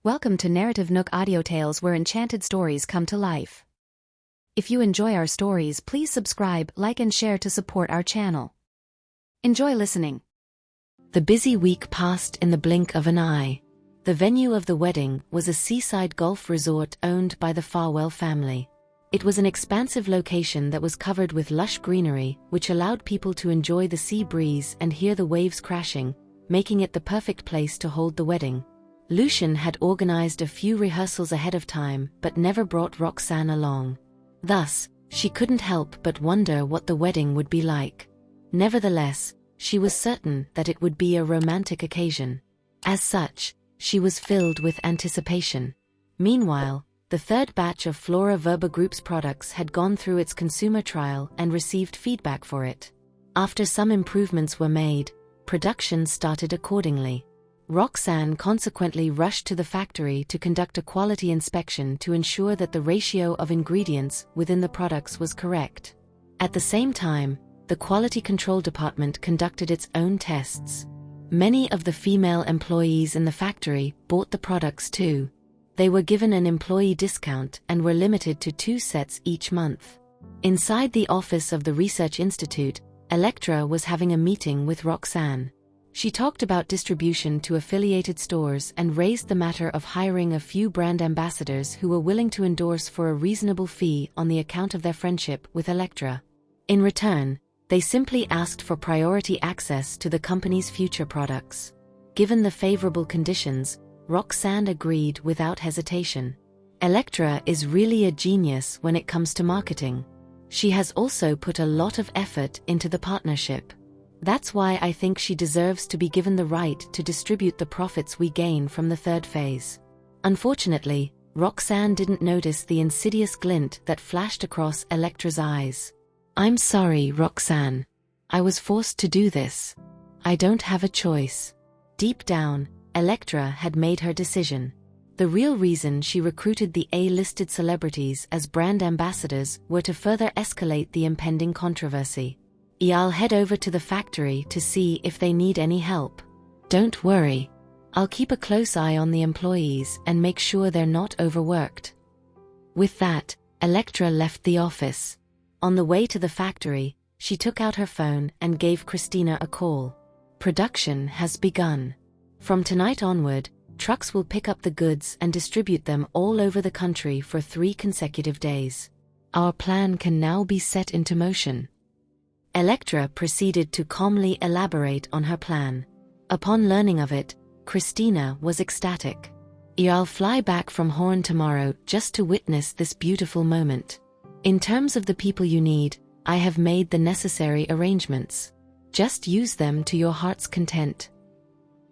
Welcome to NarrativeNook audio tales where enchanted stories come to life. If you enjoy our stories, please subscribe, like and share to support our channel. Enjoy listening. The busy week passed in the blink of an eye. The venue of the wedding was a seaside golf resort owned by the Farwell family. It was an expansive location that was covered with lush greenery, which allowed people to enjoy the sea breeze and hear the waves crashing, making it the perfect place to hold the wedding. Lucian had organized a few rehearsals ahead of time but never brought Roxanne along. Thus, she couldn't help but wonder what the wedding would be like. Nevertheless, she was certain that it would be a romantic occasion. As such, she was filled with anticipation. Meanwhile, the third batch of Flora Verba Group's products had gone through its consumer trial and received feedback for it. After some improvements were made, production started accordingly. Roxanne consequently rushed to the factory to conduct a quality inspection to ensure that the ratio of ingredients within the products was correct. At the same time, the quality control department conducted its own tests. Many of the female employees in the factory bought the products too. They were given an employee discount and were limited to 2 sets each month. Inside the office of the Research Institute, Electra was having a meeting with Roxanne. She talked about distribution to affiliated stores and raised the matter of hiring a few brand ambassadors who were willing to endorse for a reasonable fee on the account of their friendship with Electra. In return, they simply asked for priority access to the company's future products. Given the favorable conditions, Roxanne agreed without hesitation. Electra is really a genius when it comes to marketing. She has also put a lot of effort into the partnership. That's why I think she deserves to be given the right to distribute the profits we gain from the third phase. Unfortunately, Roxanne didn't notice the insidious glint that flashed across Electra's eyes. "I'm sorry, Roxanne. I was forced to do this. I don't have a choice." Deep down, Electra had made her decision. The real reason she recruited the A-listed celebrities as brand ambassadors were to further escalate the impending controversy. "I'll head over to the factory to see if they need any help. Don't worry. I'll keep a close eye on the employees and make sure they're not overworked." With that, Electra left the office. On the way to the factory, she took out her phone and gave Christina a call. "Production has begun. From tonight onward, trucks will pick up the goods and distribute them all over the country for 3 consecutive days. Our plan can now be set into motion." Electra proceeded to calmly elaborate on her plan. Upon learning of it, Christina was ecstatic. "I'll fly back from Horn tomorrow just to witness this beautiful moment. In terms of the people you need, I have made the necessary arrangements. Just use them to your heart's content."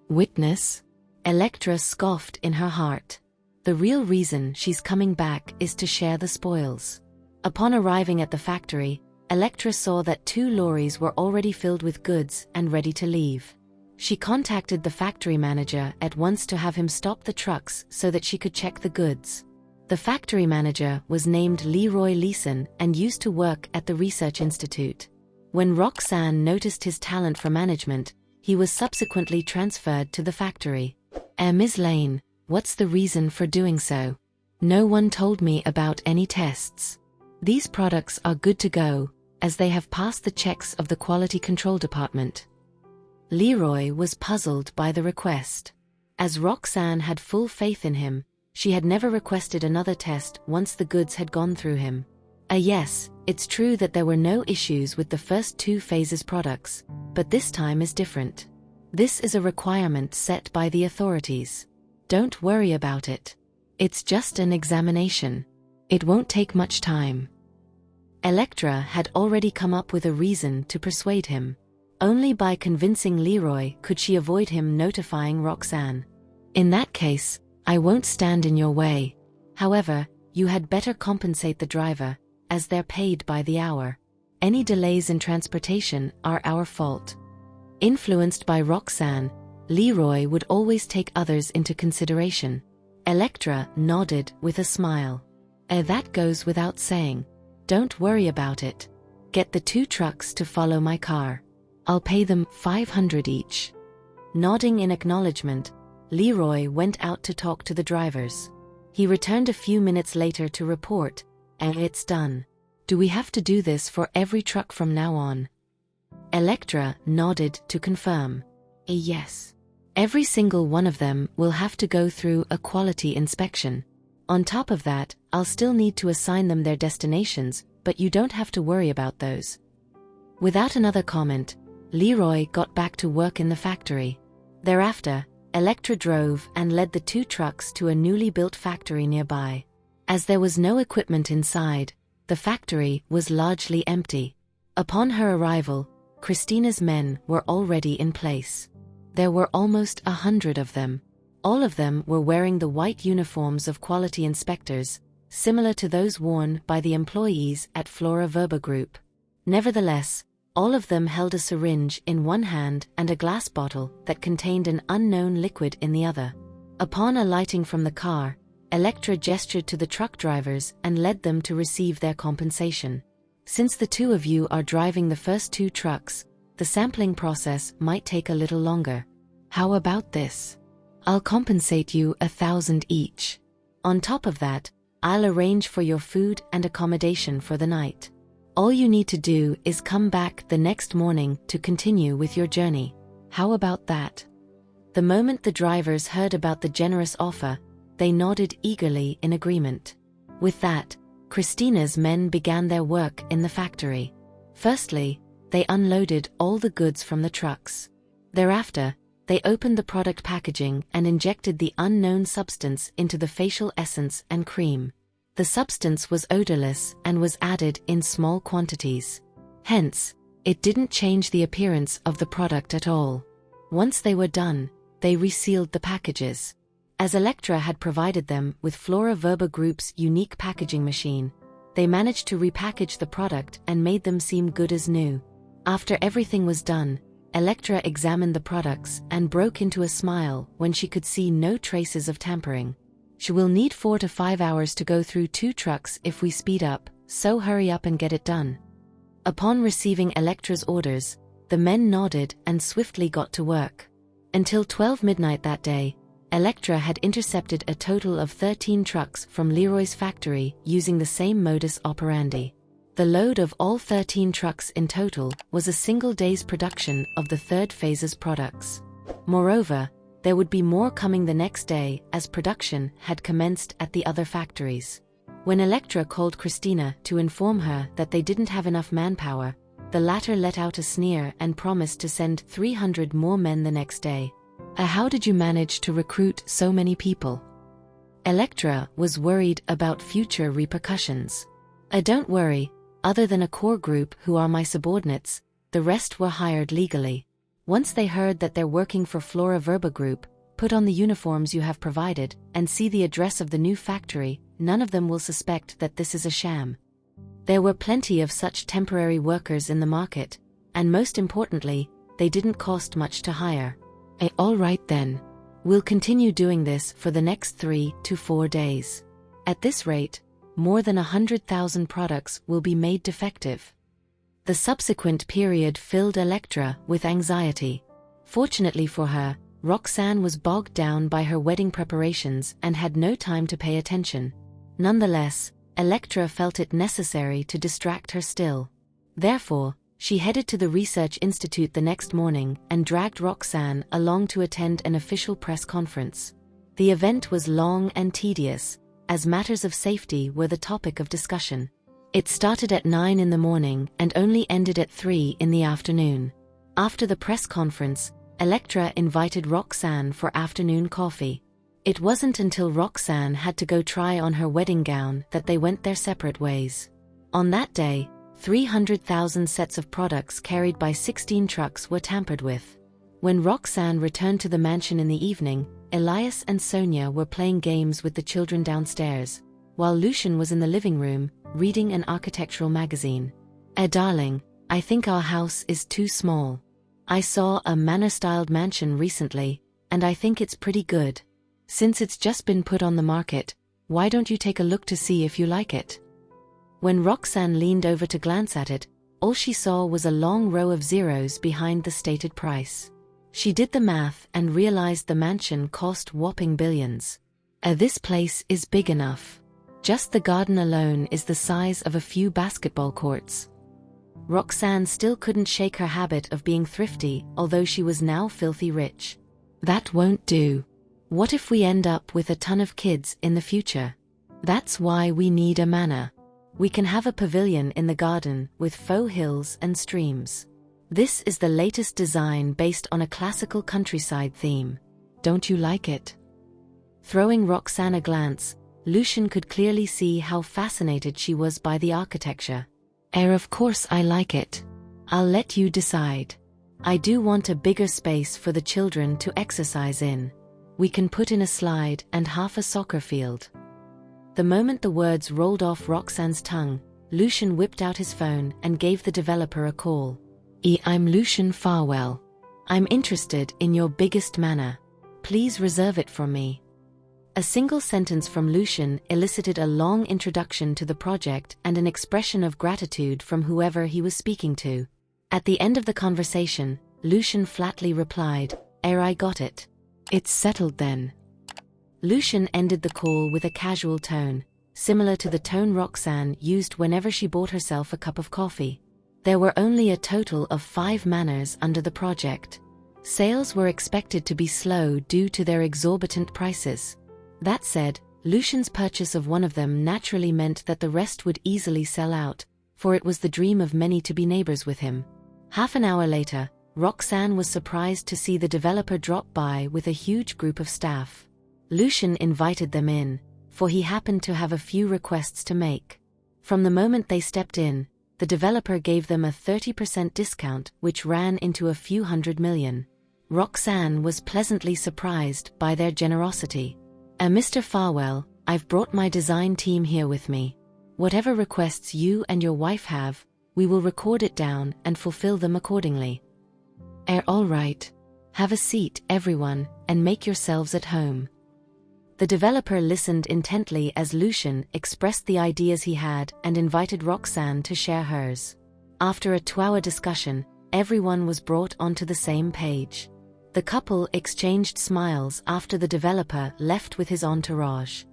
"Witness?" Electra scoffed in her heart. The real reason she's coming back is to share the spoils. Upon arriving at the factory, Electra saw that 2 lorries were already filled with goods and ready to leave. She contacted the factory manager at once to have him stop the trucks so that she could check the goods. The factory manager was named Leroy Leeson and used to work at the Research Institute. When Roxanne noticed his talent for management, he was subsequently transferred to the factory. Ms. Lane, what's the reason for doing so?" "No one told me about any tests. These products are good to go, as they have passed the checks of the quality control department." Leroy was puzzled by the request. As Roxanne had full faith in him, she had never requested another test once the goods had gone through him. Yes, it's true that there were no issues with the first 2 phases products, but this time is different. This is a requirement set by the authorities. Don't worry about it. It's just an examination. It won't take much time." Electra had already come up with a reason to persuade him. Only by convincing Leroy could she avoid him notifying Roxanne. "In that case, I won't stand in your way. However, you had better compensate the driver, as they're paid by the hour. Any delays in transportation are our fault." Influenced by Roxanne, Leroy would always take others into consideration. Electra nodded with a smile. "That goes without saying. Don't worry about it. Get the 2 trucks to follow my car. I'll pay them $500 each." Nodding in acknowledgement, Leroy went out to talk to the drivers. He returned a few minutes later to report, "And it's done. Do we have to do this for every truck from now on?" Electra nodded to confirm. "Yes. Every single one of them will have to go through a quality inspection. On top of that, I'll still need to assign them their destinations, but you don't have to worry about those." Without another comment, Leroy got back to work in the factory. Thereafter, Electra drove and led the 2 trucks to a newly built factory nearby. As there was no equipment inside, the factory was largely empty. Upon her arrival, Christina's men were already in place. There were almost 100 of them. All of them were wearing the white uniforms of quality inspectors, similar to those worn by the employees at Flora Verba Group. Nevertheless, all of them held a syringe in one hand and a glass bottle that contained an unknown liquid in the other. Upon alighting from the car, Electra gestured to the truck drivers and led them to receive their compensation. "Since the 2 of you are driving the first 2 trucks, the sampling process might take a little longer. How about this? I'll compensate you 1,000 each. On top of that, I'll arrange for your food and accommodation for the night. All you need to do is come back the next morning to continue with your journey. How about that?" The moment the drivers heard about the generous offer, they nodded eagerly in agreement. With that, Christina's men began their work in the factory. Firstly, they unloaded all the goods from the trucks. Thereafter, they opened the product packaging and injected the unknown substance into the facial essence and cream. The substance was odorless and was added in small quantities. Hence, it didn't change the appearance of the product at all. Once they were done, they resealed the packages. As Electra had provided them with Flora Verba Group's unique packaging machine, they managed to repackage the product and made them seem good as new. After everything was done, Electra examined the products and broke into a smile when she could see no traces of tampering. "She will need 4 to 5 hours to go through 2 trucks if we speed up, so hurry up and get it done." Upon receiving Electra's orders, the men nodded and swiftly got to work. Until 12 midnight that day, Electra had intercepted a total of 13 trucks from Leroy's factory using the same modus operandi. The load of all 13 trucks in total was a single day's production of the 3rd phase's products. Moreover, there would be more coming the next day as production had commenced at the other factories. When Electra called Christina to inform her that they didn't have enough manpower, the latter let out a sneer and promised to send 300 more men the next day. How did you manage to recruit so many people?" Electra was worried about future repercussions. "Don't worry, other than a core group who are my subordinates, the rest were hired legally. Once they heard that they're working for Flora Verba Group, put on the uniforms you have provided, and see the address of the new factory, none of them will suspect that this is a sham." There were plenty of such temporary workers in the market, and most importantly, they didn't cost much to hire. "All right then. We'll continue doing this for the next 3 to 4 days. At this rate, more than 100,000 products will be made defective." The subsequent period filled Electra with anxiety. Fortunately for her, Roxanne was bogged down by her wedding preparations and had no time to pay attention. Nonetheless, Electra felt it necessary to distract her still. Therefore, she headed to the Research Institute the next morning and dragged Roxanne along to attend an official press conference. The event was long and tedious, as matters of safety were the topic of discussion. It started at 9 in the morning and only ended at 3 in the afternoon. After the press conference, Electra invited Roxanne for afternoon coffee. It wasn't until Roxanne had to go try on her wedding gown that they went their separate ways. On that day, 300,000 sets of products carried by 16 trucks were tampered with. When Roxanne returned to the mansion in the evening, Elias and Sonia were playing games with the children downstairs, while Lucian was in the living room, reading an architectural magazine. Darling, I think our house is too small. I saw a manor-styled mansion recently, and I think it's pretty good. Since it's just been put on the market, why don't you take a look to see if you like it?" When Roxanne leaned over to glance at it, all she saw was a long row of zeros behind the stated price. She did the math and realized the mansion cost whopping billions. This place is big enough. Just the garden alone is the size of a few basketball courts. Roxanne still couldn't shake her habit of being thrifty, although she was now filthy rich. That won't do. What if we end up with a ton of kids in the future? That's why we need a manor. We can have a pavilion in the garden with faux hills and streams. This is the latest design based on a classical countryside theme. Don't you like it? Throwing Roxanne a glance, Lucian could clearly see how fascinated she was by the architecture. Of course I like it. I'll let you decide. I do want a bigger space for the children to exercise in. We can put in a slide and half a soccer field. The moment the words rolled off Roxanne's tongue, Lucian whipped out his phone and gave the developer a call. I'm Lucian Farwell. I'm interested in your biggest manor. Please reserve it for me. A single sentence from Lucian elicited a long introduction to the project and an expression of gratitude from whoever he was speaking to. At the end of the conversation, Lucian flatly replied, I got it. It's settled then. Lucian ended the call with a casual tone, similar to the tone Roxanne used whenever she bought herself a cup of coffee. There were only a total of 5 manors under the project. Sales were expected to be slow due to their exorbitant prices. That said, Lucian's purchase of one of them naturally meant that the rest would easily sell out, for it was the dream of many to be neighbors with him. Half an hour later, Roxanne was surprised to see the developer drop by with a huge group of staff. Lucian invited them in, for he happened to have a few requests to make. From the moment they stepped in, the developer gave them a 30% discount which ran into a few $100 million. Roxanne was pleasantly surprised by their generosity. Mr. Farwell, I've brought my design team here with me. Whatever requests you and your wife have, we will record it down and fulfill them accordingly. All right. Have a seat, everyone, and make yourselves at home. The developer listened intently as Lucian expressed the ideas he had and invited Roxanne to share hers. After a 2-hour discussion, everyone was brought onto the same page. The couple exchanged smiles after the developer left with his entourage.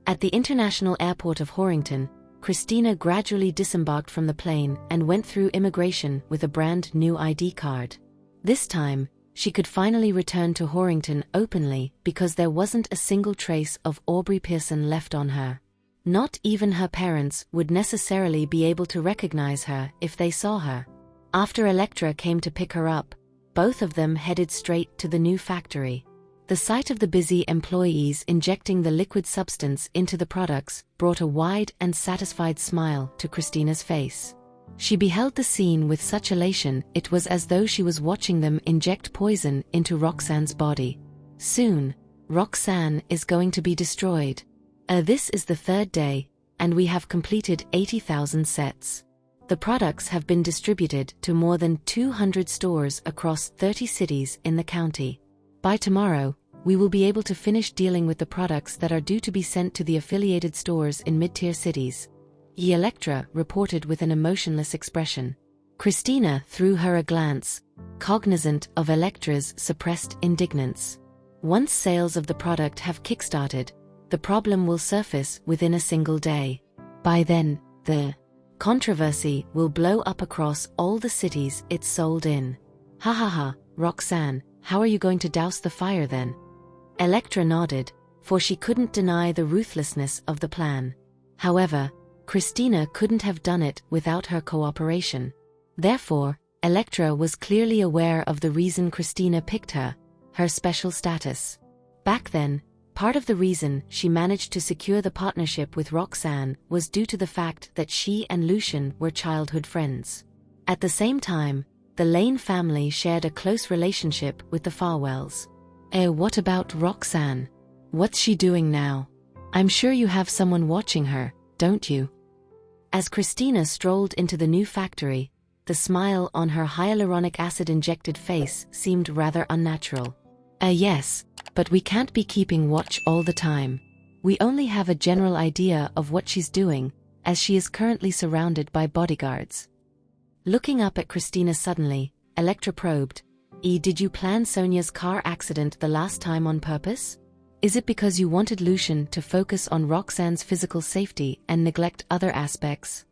At the international airport of Horrington, Christina gradually disembarked from the plane and went through immigration with a brand new ID card. This time, she could finally return to Horrington openly because there wasn't a single trace of Aubrey Pearson left on her. Not even her parents would necessarily be able to recognize her if they saw her. After Electra came to pick her up, both of them headed straight to the new factory. The sight of the busy employees injecting the liquid substance into the products brought a wide and satisfied smile to Christina's face. She beheld the scene with such elation it was as though she was watching them inject poison into Roxanne's body. Soon, Roxanne is going to be destroyed. This is the 3rd day, and we have completed 80,000 sets. The products have been distributed to more than 200 stores across 30 cities in the county. By tomorrow, we will be able to finish dealing with the products that are due to be sent to the affiliated stores in mid-tier cities. Electra reported with an emotionless expression. Christina threw her a glance, cognizant of Electra's suppressed indignance. Once sales of the product have kickstarted, the problem will surface within a single day. By then, the controversy will blow up across all the cities it's sold in. Ha ha ha, Roxanne, how are you going to douse the fire then? Electra nodded, for she couldn't deny the ruthlessness of the plan. However, Christina couldn't have done it without her cooperation. Therefore, Electra was clearly aware of the reason Christina picked her special status. Back then, part of the reason she managed to secure the partnership with Roxanne was due to the fact that she and Lucian were childhood friends. At the same time, the Lane family shared a close relationship with the Farwells. What about Roxanne? What's she doing now? I'm sure you have someone watching her, don't you? As Christina strolled into the new factory, the smile on her hyaluronic acid-injected face seemed rather unnatural. Yes, but we can't be keeping watch all the time. We only have a general idea of what she's doing, as she is currently surrounded by bodyguards. Looking up at Christina suddenly, Electra probed, Did you plan Sonia's car accident the last time on purpose? Is it because you wanted Lucian to focus on Roxanne's physical safety and neglect other aspects?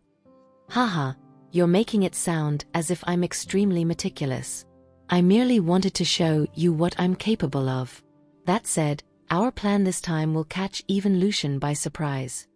Haha, you're making it sound as if I'm extremely meticulous. I merely wanted to show you what I'm capable of. That said, our plan this time will catch even Lucian by surprise.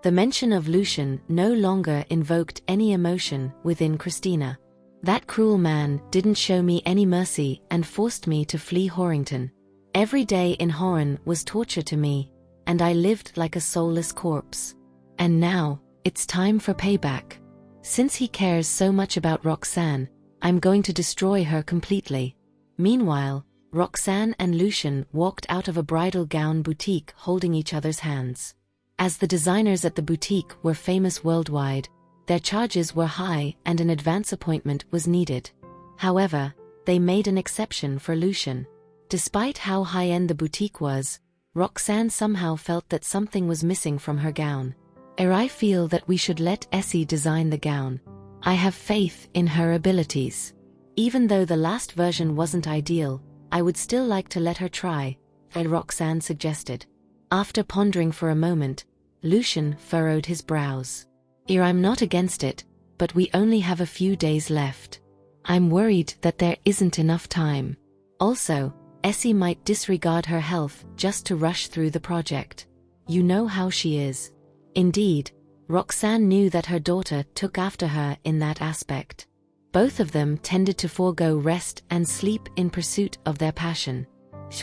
The mention of Lucian no longer invoked any emotion within Christina. That cruel man didn't show me any mercy and forced me to flee Horrington. Every day in Horan was torture to me, and I lived like a soulless corpse. And now, it's time for payback. Since he cares so much about Roxanne, I'm going to destroy her completely. Meanwhile, Roxanne and Lucian walked out of a bridal gown boutique holding each other's hands. As the designers at the boutique were famous worldwide, their charges were high and an advance appointment was needed. However, they made an exception for Lucian. Despite how high-end the boutique was, Roxanne somehow felt that something was missing from her gown. I feel that we should let Essie design the gown. I have faith in her abilities. Even though the last version wasn't ideal, I would still like to let her try, Roxanne suggested. After pondering for a moment, Lucian furrowed his brows. I'm not against it, but we only have a few days left. I'm worried that there isn't enough time. Also, Essie might disregard her health just to rush through the project. You know how she is. Indeed, Roxanne knew that her daughter took after her in that aspect. Both of them tended to forego rest and sleep in pursuit of their passion.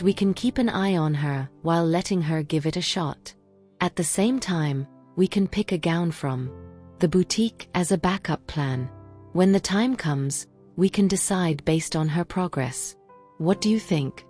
We can keep an eye on her while letting her give it a shot. At the same time, we can pick a gown from the boutique as a backup plan. When the time comes, we can decide based on her progress. What do you think?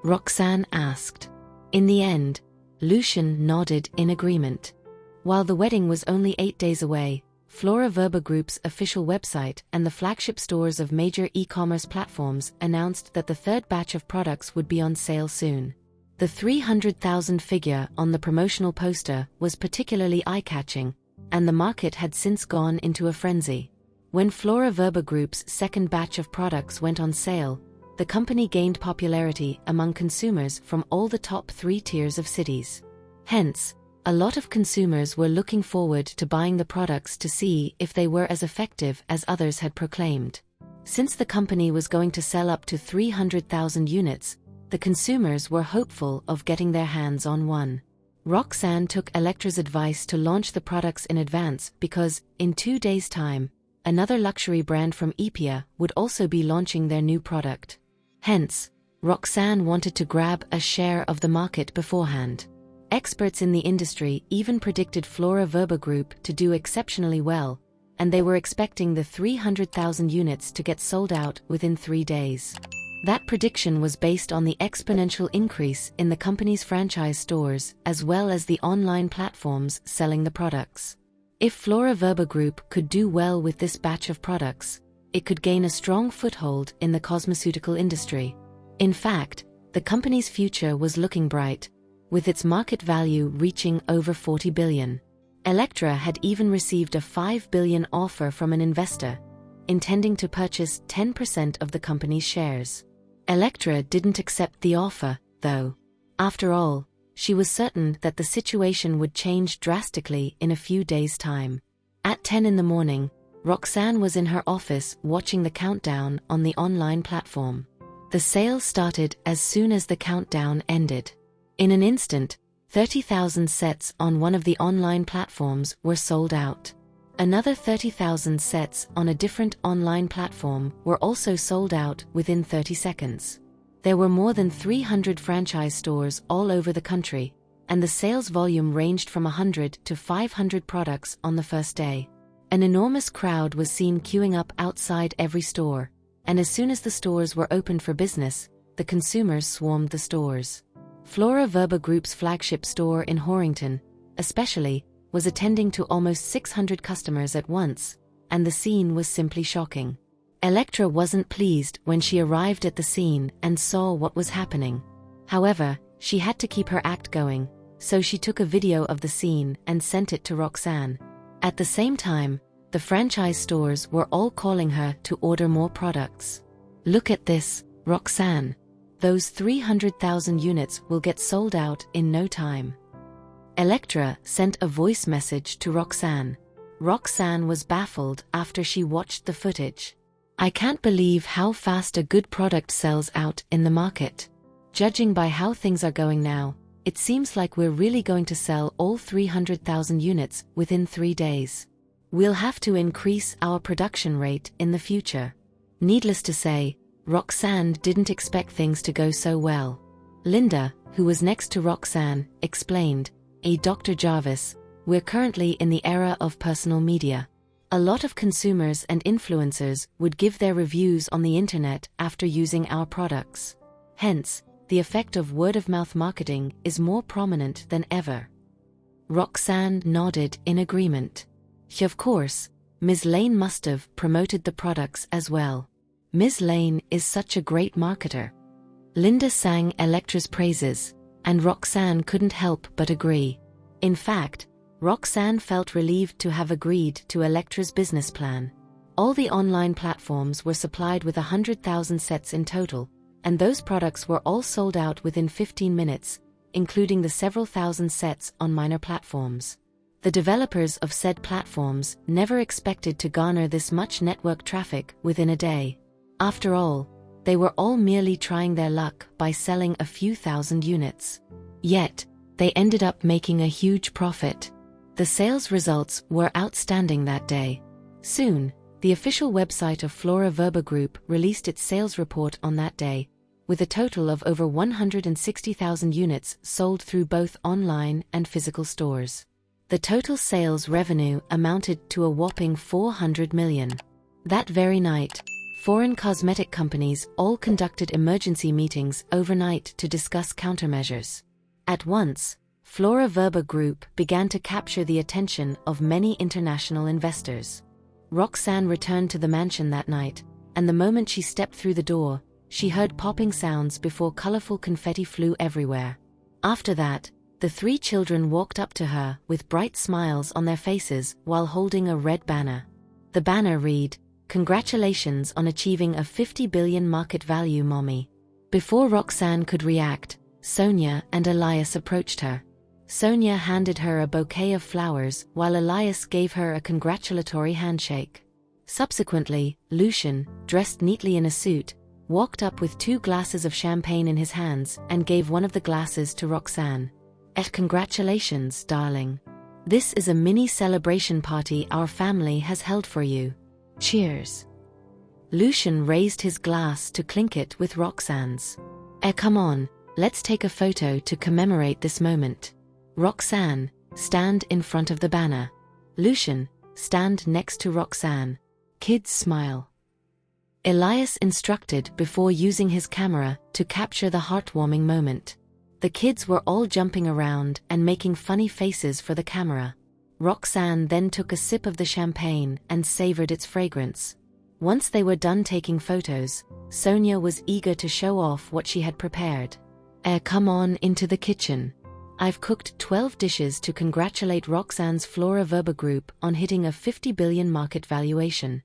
Roxanne asked. In the end, Lucian nodded in agreement. While the wedding was only 8 days away, Flora Verba Group's official website and the flagship stores of major e-commerce platforms announced that the third batch of products would be on sale soon. The 300,000 figure on the promotional poster was particularly eye-catching, and the market had since gone into a frenzy. When Flora Verba Group's second batch of products went on sale, the company gained popularity among consumers from all the top 3 tiers of cities. Hence, a lot of consumers were looking forward to buying the products to see if they were as effective as others had proclaimed. Since the company was going to sell up to 300,000 units, the consumers were hopeful of getting their hands on one. Roxanne took Electra's advice to launch the products in advance because, in 2 days' time, another luxury brand from Epia would also be launching their new product. Hence, Roxanne wanted to grab a share of the market beforehand. Experts in the industry even predicted Flora Verba Group to do exceptionally well, and they were expecting the 300,000 units to get sold out within 3 days. That prediction was based on the exponential increase in the company's franchise stores as well as the online platforms selling the products. If Flora Verba Group could do well with this batch of products, it could gain a strong foothold in the cosmeceutical industry. In fact, the company's future was looking bright, with its market value reaching over 40 billion. Electra had even received a 5 billion offer from an investor, intending to purchase 10% of the company's shares. Electra didn't accept the offer, though. After all, she was certain that the situation would change drastically in a few days' time. At 10 in the morning, Roxanne was in her office watching the countdown on the online platform. The sale started as soon as the countdown ended. In an instant, 30,000 sets on one of the online platforms were sold out. Another 30,000 sets on a different online platform were also sold out within 30 seconds. There were more than 300 franchise stores all over the country, and the sales volume ranged from 100 to 500 products on the first day. An enormous crowd was seen queuing up outside every store, and as soon as the stores were opened for business, the consumers swarmed the stores. Flora Verba Group's flagship store in Horrington, especially, was attending to almost 600 customers at once, and the scene was simply shocking. Electra wasn't pleased when she arrived at the scene and saw what was happening. However, she had to keep her act going, so she took a video of the scene and sent it to Roxanne. At the same time, the franchise stores were all calling her to order more products. "Look at this," Roxanne, those 300,000 units will get sold out in no time. Elektra sent a voice message to Roxanne. Roxanne was baffled after she watched the footage. I can't believe how fast a good product sells out in the market. Judging by how things are going now, it seems like we're really going to sell all 300,000 units within 3 days. We'll have to increase our production rate in the future. Needless to say, Roxanne didn't expect things to go so well. Linda, who was next to Roxanne, explained, Dr. Jarvis, we're currently in the era of personal media. A lot of consumers and influencers would give their reviews on the internet after using our products. Hence, the effect of word-of-mouth marketing is more prominent than ever. Roxanne nodded in agreement. Of course, Ms. Lane must have promoted the products as well. Ms. Lane is such a great marketer. Linda sang Elektra's praises, and Roxanne couldn't help but agree. In fact, Roxanne felt relieved to have agreed to Elektra's business plan. All the online platforms were supplied with 100,000 sets in total, and those products were all sold out within 15 minutes, including the several thousand sets on minor platforms. The developers of said platforms never expected to garner this much network traffic within a day. After all, they were all merely trying their luck by selling a few thousand units. Yet, they ended up making a huge profit. The sales results were outstanding that day. Soon, the official website of Flora Verba Group released its sales report on that day, with a total of over 160,000 units sold through both online and physical stores. The total sales revenue amounted to a whopping 400 million. That very night, foreign cosmetic companies all conducted emergency meetings overnight to discuss countermeasures. At once, Flora Verba Group began to capture the attention of many international investors. Roxanne returned to the mansion that night, and the moment she stepped through the door, she heard popping sounds before colorful confetti flew everywhere. After that, the 3 children walked up to her with bright smiles on their faces while holding a red banner. The banner read, "Congratulations on achieving a 50 billion market value, Mommy." Before Roxanne could react, Sonia and Elias approached her. Sonia handed her a bouquet of flowers while Elias gave her a congratulatory handshake. Subsequently, Lucian, dressed neatly in a suit, walked up with 2 glasses of champagne in his hands and gave one of the glasses to Roxanne. Congratulations, darling. This is a mini celebration party our family has held for you. Cheers. Lucian raised his glass to clink it with Roxanne's. Come on, let's take a photo to commemorate this moment. Roxanne, stand in front of the banner. Lucian, stand next to Roxanne. Kids smile. Elias instructed before using his camera to capture the heartwarming moment. The kids were all jumping around and making funny faces for the camera. Roxanne then took a sip of the champagne and savored its fragrance. Once they were done taking photos, Sonia was eager to show off what she had prepared. Come on into the kitchen. I've cooked 12 dishes to congratulate Roxanne's Flora Verba Group on hitting a 50 billion market valuation.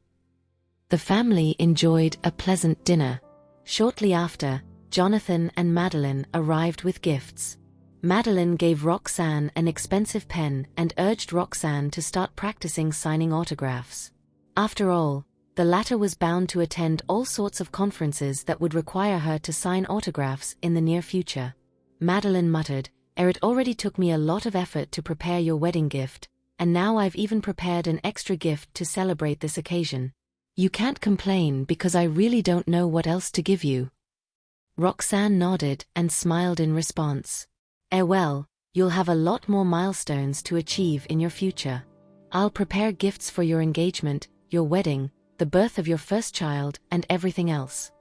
The family enjoyed a pleasant dinner. Shortly after, Jonathan and Madeline arrived with gifts. Madeline gave Roxanne an expensive pen and urged Roxanne to start practicing signing autographs. After all, the latter was bound to attend all sorts of conferences that would require her to sign autographs in the near future. Madeline muttered, "It already took me a lot of effort to prepare your wedding gift, and now I've even prepared an extra gift to celebrate this occasion. You can't complain because I really don't know what else to give you." Roxanne nodded and smiled in response. Well, you'll have a lot more milestones to achieve in your future. I'll prepare gifts for your engagement, your wedding, the birth of your first child, and everything else.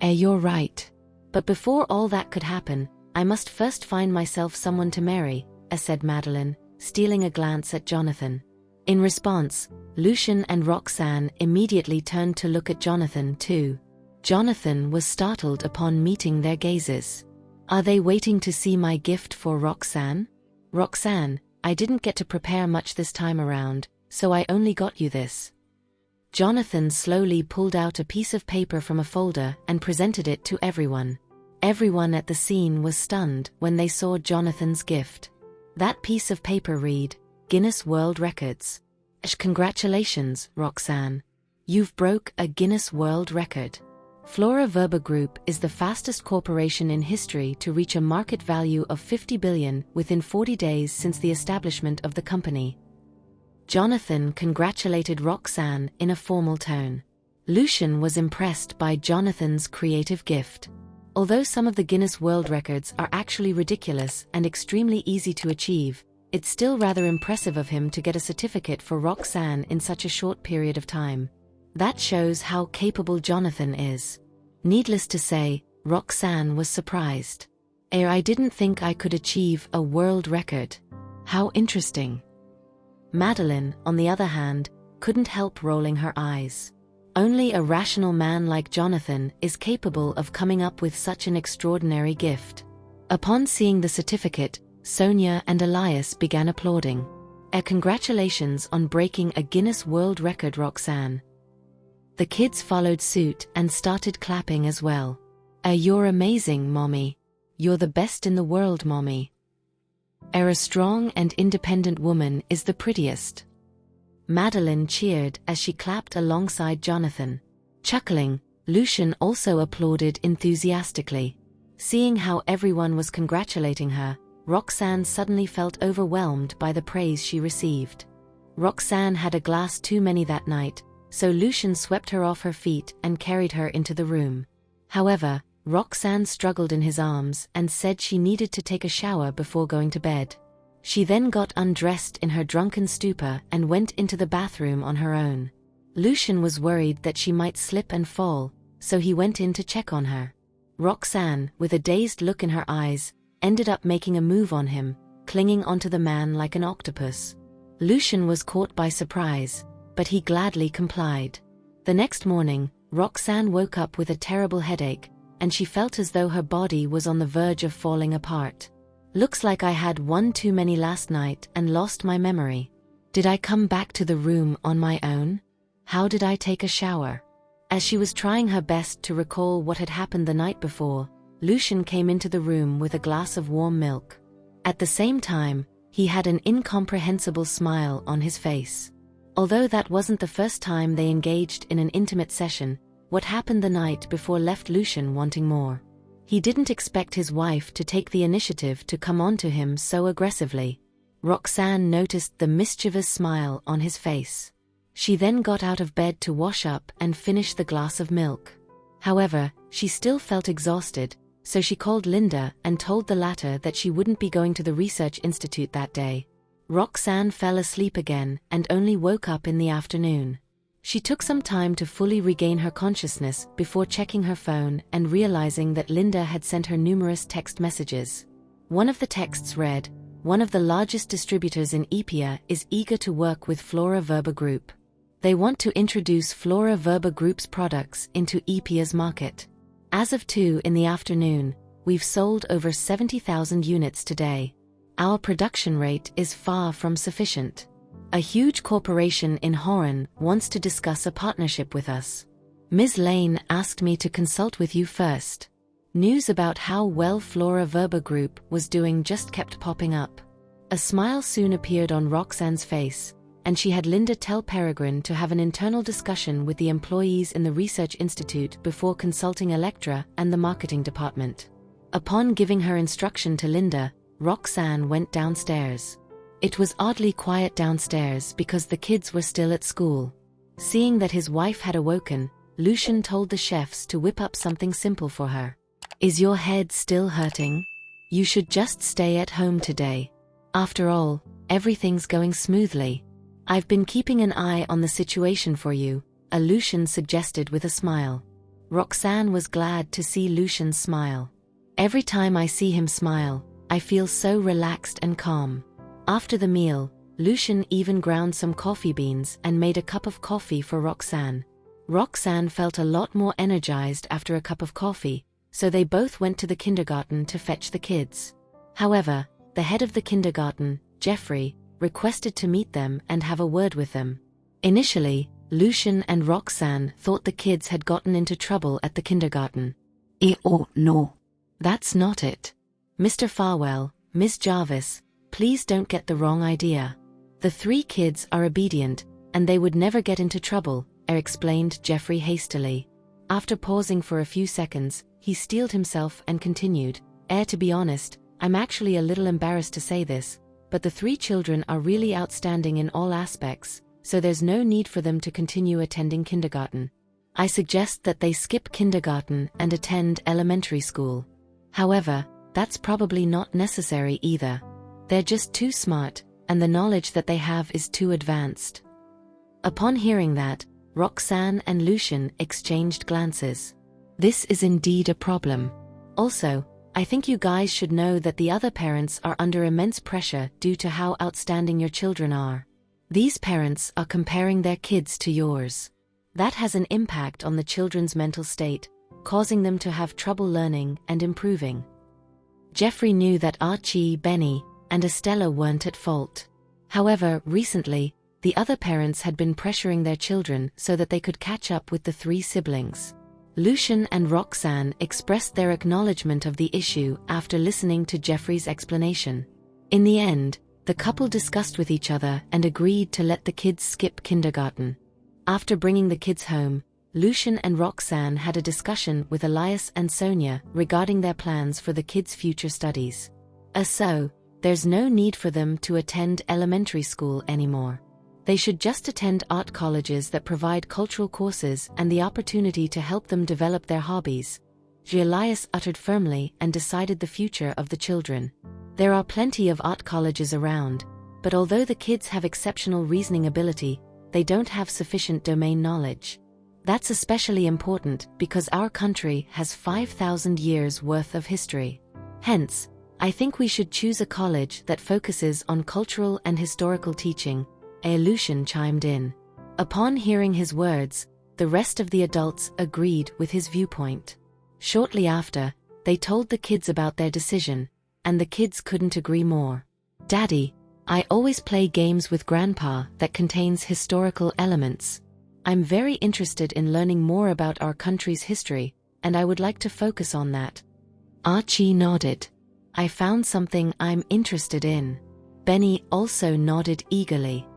You're right. But before all that could happen, I must first find myself someone to marry, said Madeline, stealing a glance at Jonathan. In response, Lucian and Roxanne immediately turned to look at Jonathan too. Jonathan was startled upon meeting their gazes. Are they waiting to see my gift for Roxanne? Roxanne, I didn't get to prepare much this time around, so I only got you this. Jonathan slowly pulled out a piece of paper from a folder and presented it to everyone. Everyone at the scene was stunned when they saw Jonathan's gift. That piece of paper read, Guinness World Records. Congratulations, Roxanne. You've broke a Guinness World Record. Flora Verba Group is the fastest corporation in history to reach a market value of $50 billion within 40 days since the establishment of the company. Jonathan congratulated Roxanne in a formal tone. Lucian was impressed by Jonathan's creative gift. Although some of the Guinness World Records are actually ridiculous and extremely easy to achieve, it's still rather impressive of him to get a certificate for Roxanne in such a short period of time. That shows how capable Jonathan is. Needless to say, Roxanne was surprised. I didn't think I could achieve a world record. How interesting. Madeline, on the other hand, couldn't help rolling her eyes. Only a rational man like Jonathan is capable of coming up with such an extraordinary gift. Upon seeing the certificate, Sonia and Elias began applauding. Congratulations on breaking a Guinness World Record, Roxanne. The kids followed suit and started clapping as well. You're amazing, Mommy. You're the best in the world, Mommy. A strong and independent woman is the prettiest. Madeline cheered as she clapped alongside Jonathan. Chuckling, Lucian also applauded enthusiastically. Seeing how everyone was congratulating her, Roxanne suddenly felt overwhelmed by the praise she received. Roxanne had a glass too many that night, so Lucian swept her off her feet and carried her into the room. However, Roxanne struggled in his arms and said she needed to take a shower before going to bed. She then got undressed in her drunken stupor and went into the bathroom on her own. Lucian was worried that she might slip and fall, so he went in to check on her. Roxanne, with a dazed look in her eyes, ended up making a move on him, clinging onto the man like an octopus. Lucian was caught by surprise, but he gladly complied. The next morning, Roxanne woke up with a terrible headache, and she felt as though her body was on the verge of falling apart. Looks like I had one too many last night and lost my memory. Did I come back to the room on my own? How did I take a shower? As she was trying her best to recall what had happened the night before, Lucian came into the room with a glass of warm milk. At the same time, he had an incomprehensible smile on his face. Although that wasn't the first time they engaged in an intimate session, what happened the night before left Lucian wanting more. He didn't expect his wife to take the initiative to come on to him so aggressively. Roxanne noticed the mischievous smile on his face. She then got out of bed to wash up and finish the glass of milk. However, she still felt exhausted, so she called Linda and told the latter that she wouldn't be going to the research institute that day. Roxanne fell asleep again and only woke up in the afternoon. She took some time to fully regain her consciousness before checking her phone and realizing that Linda had sent her numerous text messages. One of the texts read, "One of the largest distributors in Epia is eager to work with Flora Verba Group. They want to introduce Flora Verba Group's products into Epia's market. As of 2 in the afternoon, we've sold over 70,000 units today. Our production rate is far from sufficient. A huge corporation in Horan wants to discuss a partnership with us. Ms. Lane asked me to consult with you first." News about how well Flora Verba Group was doing just kept popping up. A smile soon appeared on Roxanne's face, and she had Linda tell Peregrine to have an internal discussion with the employees in the Research Institute before consulting Electra and the marketing department. Upon giving her instruction to Linda, Roxanne went downstairs. It was oddly quiet downstairs because the kids were still at school. Seeing that his wife had awoken, Lucian told the chefs to whip up something simple for her. "Is your head still hurting? You should just stay at home today. After all, everything's going smoothly. I've been keeping an eye on the situation for you," Lucian suggested with a smile. Roxanne was glad to see Lucian's smile. "Every time I see him smile, I feel so relaxed and calm." After the meal, Lucian even ground some coffee beans and made a cup of coffee for Roxanne. Roxanne felt a lot more energized after a cup of coffee, so they both went to the kindergarten to fetch the kids. However, the head of the kindergarten, Jeffrey, requested to meet them and have a word with them. Initially, Lucian and Roxanne thought the kids had gotten into trouble at the kindergarten. Oh no. That's not it. Mr. Farwell, Miss Jarvis, please don't get the wrong idea. The 3 kids are obedient, and they would never get into trouble, explained Jeffrey hastily. After pausing for a few seconds, he steeled himself and continued, to be honest, I'm actually a little embarrassed to say this, but the 3 children are really outstanding in all aspects, so there's no need for them to continue attending kindergarten. I suggest that they skip kindergarten and attend elementary school. However, that's probably not necessary either. They're just too smart, and the knowledge that they have is too advanced. Upon hearing that, Roxanne and Lucian exchanged glances. This is indeed a problem. Also, I think you guys should know that the other parents are under immense pressure due to how outstanding your children are. These parents are comparing their kids to yours. That has an impact on the children's mental state, causing them to have trouble learning and improving. Jeffrey knew that Archie, Benny, and Estella weren't at fault. However, recently, the other parents had been pressuring their children so that they could catch up with the 3 siblings. Lucian and Roxanne expressed their acknowledgement of the issue after listening to Jeffrey's explanation. In the end, the couple discussed with each other and agreed to let the kids skip kindergarten. After bringing the kids home, Lucian and Roxanne had a discussion with Elias and Sonia regarding their plans for the kids' future studies. So, there's no need for them to attend elementary school anymore. They should just attend art colleges that provide cultural courses and the opportunity to help them develop their hobbies. Elias uttered firmly and decided the future of the children. There are plenty of art colleges around, but although the kids have exceptional reasoning ability, they don't have sufficient domain knowledge. That's especially important because our country has 5,000 years worth of history. Hence, I think we should choose a college that focuses on cultural and historical teaching, Lucian chimed in. Upon hearing his words, the rest of the adults agreed with his viewpoint. Shortly after, they told the kids about their decision, and the kids couldn't agree more. Daddy, I always play games with Grandpa that contains historical elements. I'm very interested in learning more about our country's history, and I would like to focus on that. Archie nodded. I found something I'm interested in. Benny also nodded eagerly.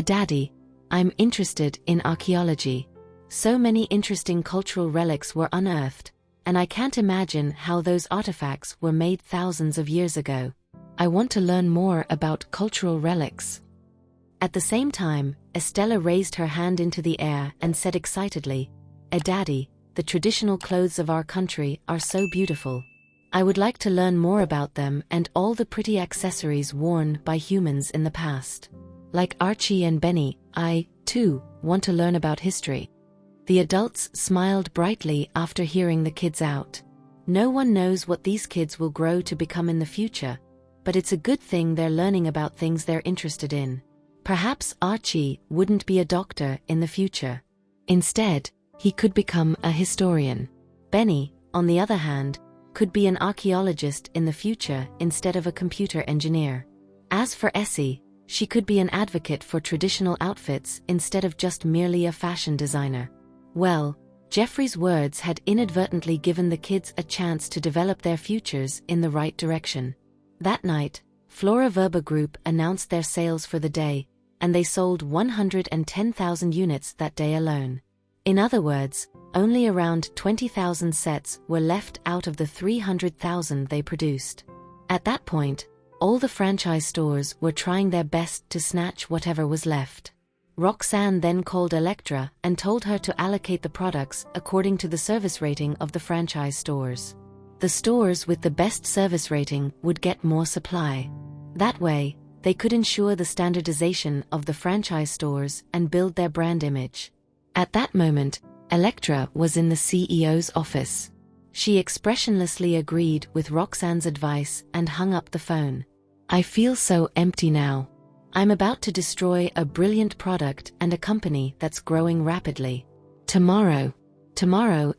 Daddy, I'm interested in archaeology. So many interesting cultural relics were unearthed, and I can't imagine how those artifacts were made thousands of years ago. I want to learn more about cultural relics. At the same time, Estella raised her hand into the air and said excitedly, Daddy, the traditional clothes of our country are so beautiful. I would like to learn more about them and all the pretty accessories worn by humans in the past. Like Archie and Benny, I, too, want to learn about history. The adults smiled brightly after hearing the kids out. No one knows what these kids will grow to become in the future, but it's a good thing they're learning about things they're interested in. Perhaps Archie wouldn't be a doctor in the future. Instead, he could become a historian. Benny, on the other hand, could be an archaeologist in the future instead of a computer engineer. As for Essie, she could be an advocate for traditional outfits instead of just merely a fashion designer. Well, Jeffrey's words had inadvertently given the kids a chance to develop their futures in the right direction. That night, Flora Verba Group announced their sales for the day, and they sold 110,000 units that day alone. In other words, only around 20,000 sets were left out of the 300,000 they produced. At that point, all the franchise stores were trying their best to snatch whatever was left. Roxanne then called Electra and told her to allocate the products according to the service rating of the franchise stores. The stores with the best service rating would get more supply. That way, they could ensure the standardization of the franchise stores and build their brand image. At that moment, Electra was in the CEO's office. She expressionlessly agreed with Roxanne's advice and hung up the phone. I feel so empty now. I'm about to destroy a brilliant product and a company that's growing rapidly. Tomorrow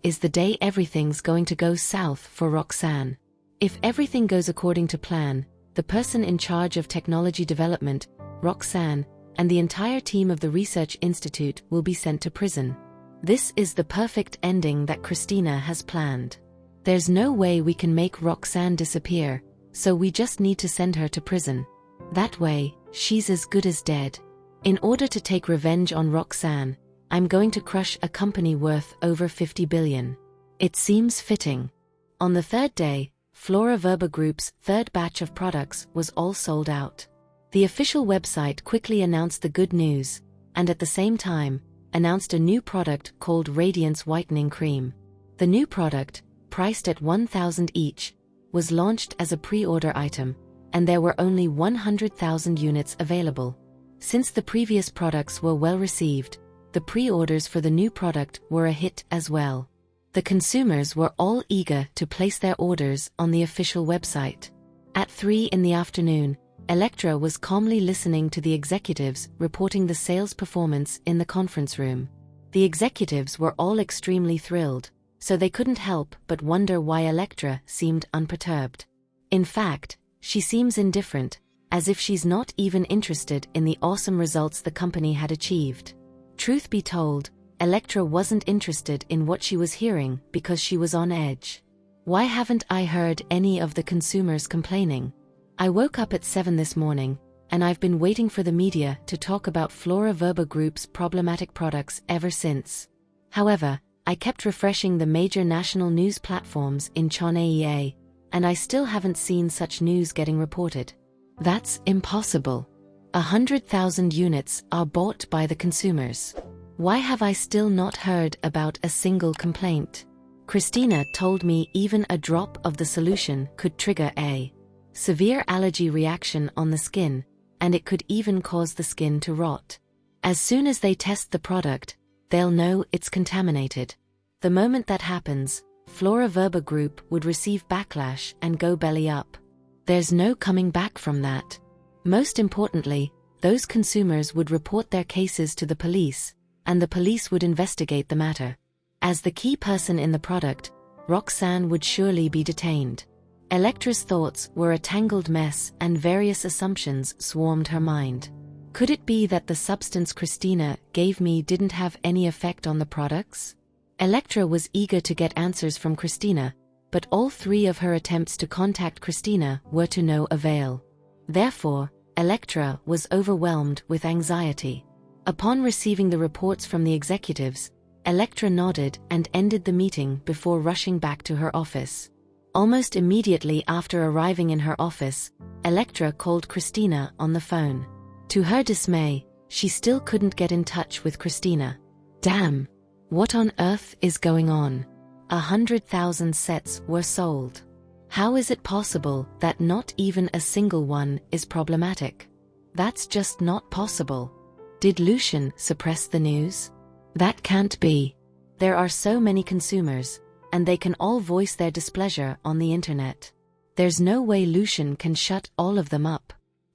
is the day everything's going to go south for Roxanne. If everything goes according to plan, the person in charge of technology development, Roxanne, and the entire team of the research institute will be sent to prison. This is the perfect ending that Christina has planned. There's no way we can make Roxanne disappear, so we just need to send her to prison. That way, she's as good as dead. In order to take revenge on Roxanne, I'm going to crush a company worth over 50 billion. It seems fitting. On the third day, Flora Verba Group's third batch of products was all sold out. The official website quickly announced the good news, and at the same time, announced a new product called Radiance Whitening Cream. The new product, priced at 1,000 each, was launched as a pre-order item, and there were only 100,000 units available. Since the previous products were well received, the pre-orders for the new product were a hit as well. The consumers were all eager to place their orders on the official website. At 3 in the afternoon, Electra was calmly listening to the executives reporting the sales performance in the conference room. The executives were all extremely thrilled, so they couldn't help but wonder why Electra seemed unperturbed. In fact, she seems indifferent, as if she's not even interested in the awesome results the company had achieved. Truth be told, Electra wasn't interested in what she was hearing because she was on edge. Why haven't I heard any of the consumers complaining? I woke up at 7 this morning, and I've been waiting for the media to talk about Flora Verba Group's problematic products ever since. However, I kept refreshing the major national news platforms in China, and I still haven't seen such news getting reported. That's impossible. 100,000 units are bought by the consumers. Why have I still not heard about a single complaint? Christina told me even a drop of the solution could trigger a severe allergy reaction on the skin, and it could even cause the skin to rot. As soon as they test the product, they'll know it's contaminated. The moment that happens, Flora Verba Group would receive backlash and go belly up. There's no coming back from that. Most importantly, those consumers would report their cases to the police, and the police would investigate the matter. As the key person in the product, Roxanne would surely be detained. Electra's thoughts were a tangled mess and various assumptions swarmed her mind. Could it be that the substance Christina gave me didn't have any effect on the products? Electra was eager to get answers from Christina, but all 3 of her attempts to contact Christina were to no avail. Therefore, Electra was overwhelmed with anxiety. Upon receiving the reports from the executives, Electra nodded and ended the meeting before rushing back to her office. Almost immediately after arriving in her office, Electra called Christina on the phone. To her dismay, she still couldn't get in touch with Christina. Damn! What on earth is going on? 100,000 sets were sold. How is it possible that not even a single one is problematic? That's just not possible. Did Lucian suppress the news? That can't be. There are so many consumers, and they can all voice their displeasure on the internet. There's no way Lucian can shut all of them up.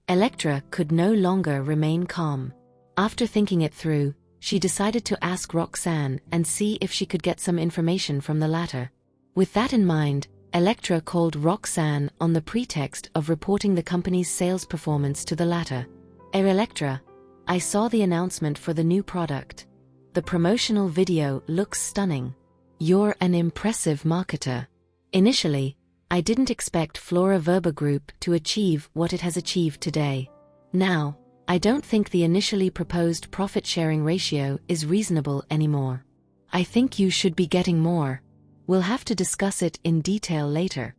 Electra could no longer remain calm. After thinking it through, she decided to ask Roxanne and see if she could get some information from the latter. With that in mind, Electra called Roxanne on the pretext of reporting the company's sales performance to the latter. Electra, I saw the announcement for the new product. The promotional video looks stunning. You're an impressive marketer. Initially, I didn't expect Flora Verba Group to achieve what it has achieved today. Now, I don't think the initially proposed profit-sharing ratio is reasonable anymore. I think you should be getting more. We'll have to discuss it in detail later.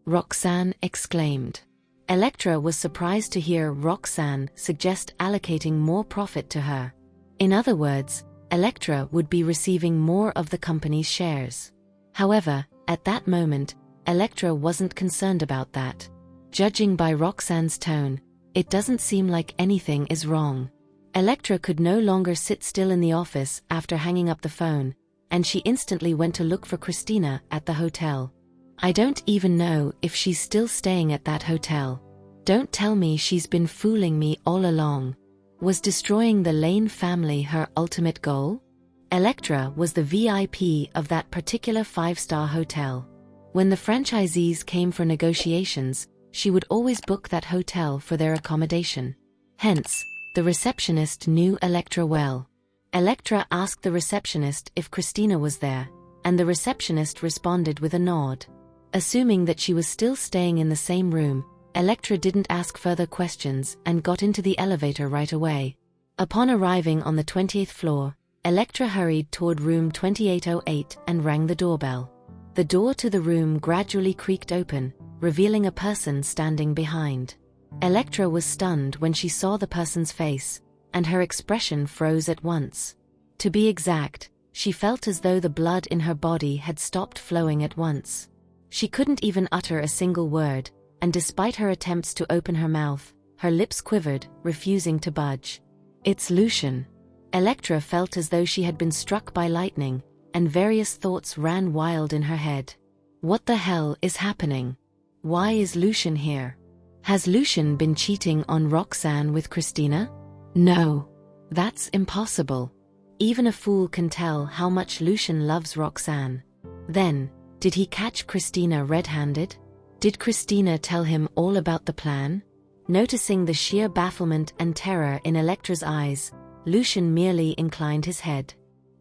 Roxanne exclaimed. Electra was surprised to hear Roxanne suggest allocating more profit to her. In other words, Electra would be receiving more of the company's shares. However, at that moment, Electra wasn't concerned about that. Judging by Roxanne's tone, it doesn't seem like anything is wrong. Electra could no longer sit still in the office after hanging up the phone, and she instantly went to look for Christina at the hotel. I don't even know if she's still staying at that hotel. Don't tell me she's been fooling me all along. Was destroying the Lane family her ultimate goal? Electra was the VIP of that particular 5-star hotel. When the franchisees came for negotiations, she would always book that hotel for their accommodation. Hence, The receptionist knew Electra well. Electra asked the receptionist if Christina was there, and the receptionist responded with a nod. Assuming that she was still staying in the same room, Electra didn't ask further questions and got into the elevator right away. Upon arriving on the 20th floor, Electra hurried toward room 2808 and rang the doorbell. The door to the room gradually creaked open, revealing a person standing behind. Electra was stunned when she saw the person's face, and her expression froze at once. To be exact, she felt as though the blood in her body had stopped flowing at once. She couldn't even utter a single word, and despite her attempts to open her mouth, her lips quivered, refusing to budge. "It's Lucian." Electra felt as though she had been struck by lightning, and various thoughts ran wild in her head. What the hell is happening? Why is Lucian here? Has Lucian been cheating on Roxanne with Christina? No. That's impossible. Even a fool can tell how much Lucian loves Roxanne. Then, did he catch Christina red-handed? Did Christina tell him all about the plan? Noticing the sheer bafflement and terror in Electra's eyes, Lucian merely inclined his head.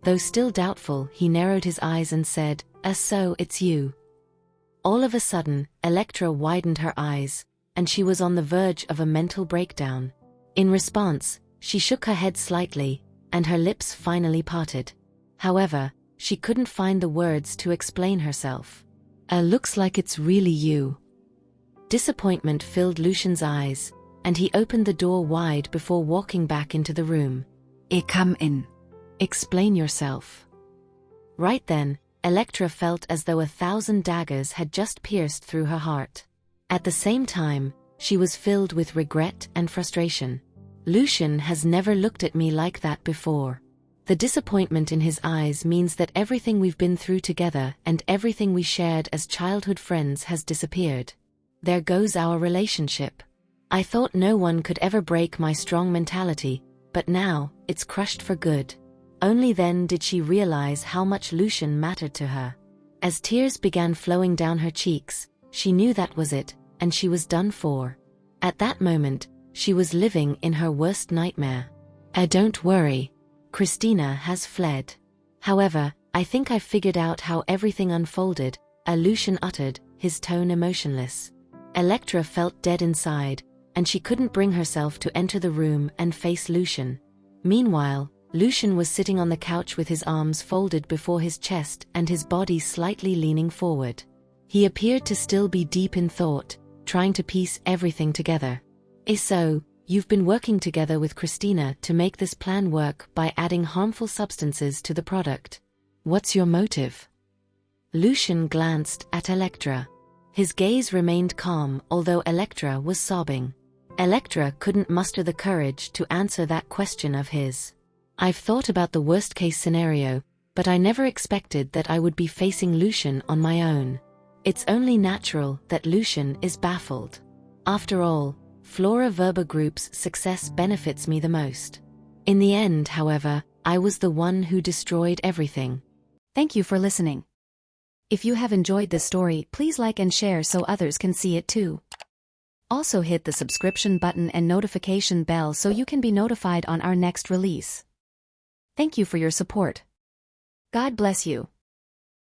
Though still doubtful, he narrowed his eyes and said, So it's you." All of a sudden, Electra widened her eyes, and she was on the verge of a mental breakdown. In response, she shook her head slightly, and her lips finally parted. However, she couldn't find the words to explain herself. Looks like it's really you." Disappointment filled Lucian's eyes, and he opened the door wide before walking back into the room. Come in. Explain yourself." Right then, Electra felt as though 1,000 daggers had just pierced through her heart. At the same time, she was filled with regret and frustration. Lucian has never looked at me like that before. The disappointment in his eyes means that everything we've been through together and everything we shared as childhood friends has disappeared. There goes our relationship. I thought no one could ever break my strong mentality, but now, it's crushed for good. Only then did she realize how much Lucian mattered to her. As tears began flowing down her cheeks, she knew that was it, and she was done for. At that moment, she was living in her worst nightmare. Don't worry. Christina has fled. However, I think I've figured out how everything unfolded, Lucian uttered, his tone emotionless. Electra felt dead inside, and she couldn't bring herself to enter the room and face Lucian. Meanwhile, Lucian was sitting on the couch with his arms folded before his chest and his body slightly leaning forward. He appeared to still be deep in thought, trying to piece everything together. So, you've been working together with Christina to make this plan work by adding harmful substances to the product. What's your motive? Lucian glanced at Electra. His gaze remained calm although Electra was sobbing. Electra couldn't muster the courage to answer that question of his. I've thought about the worst-case scenario, but I never expected that I would be facing Lucian on my own. It's only natural that Lucian is baffled. After all, Flora Verba Group's success benefits me the most. In the end, however, I was the one who destroyed everything. Thank you for listening. If you have enjoyed this story, please like and share so others can see it too. Also hit the subscription button and notification bell so you can be notified on our next release. Thank you for your support. God bless you.